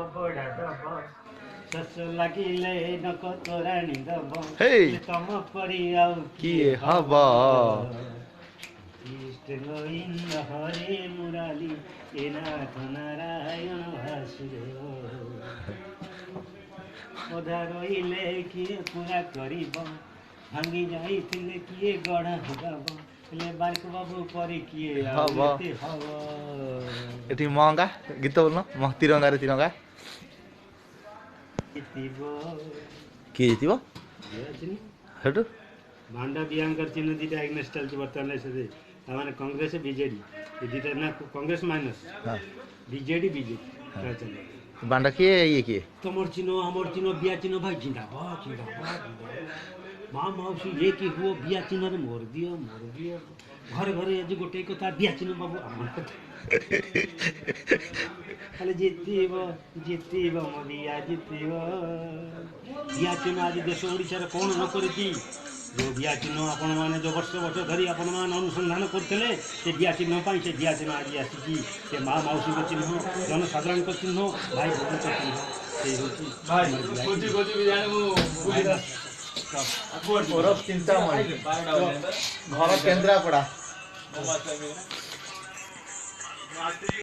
ଅବଢା ଦବ ଶସ ଲାଗିଲେ ନକ ତୋରାଣି ଦବ ତମ ପରି ଆଉ କିଏ ହବ ହରେ ମୁରାଲି ଏ ନାଥ ନାରାୟଣ ବାସୁଦେବ ଅଧା ରହିଲେ କିଏ ପୁରା କରିବ ଭାଙ୍ଗି ଯାଇଥିଲେ କିଏ ଗଢ଼ା ହବ ହେଲେ ବାରିକ ବାବୁ ପରି କିଏ ହବ ହବ ଏଠି ମହଙ୍ଗା ଗୀତ ବୋଲୁନ ତିରଙ୍ଗାରେ ତିରଙ୍ଗା ଜିତିବ କିଏ ଜିତିବ ସେଠୁ भांडा बियांकर चिन्ह दीटा एग्नेस्ट चलती बर्तमान से हमारे कांग्रेस बीजेडी ये दीटा ना कांग्रेस माइनस बीजेडी बीजेडी क्या चले बांडा किए ये किए तमर चिन्ह हमर चिन्ह बिया चिन्ह भाई जिंदाबाद जिंदाबाद माँ मौसी ये कि हुआ बिया चिन्ह रे मोर दियो घर घरे आज गोटे कथा बिया चिन्ह बाबू हमर कथा खाली जितीब मो बिया जितीब बिया चिन्ह आज देश ओडिशा रे कोन न करती जो बिया चिन्ह आपण मैंने जो वर्ष वर्ष धरी आपण मैंने अनुसंधान करते से बिया चिन्ह से बिया चिन्ह आज आसी से माँ मौसी चिन्ह जनसाधारण चिन्ह भाई भौन चिन्ह चिंता घर केन्द्रापड़ा।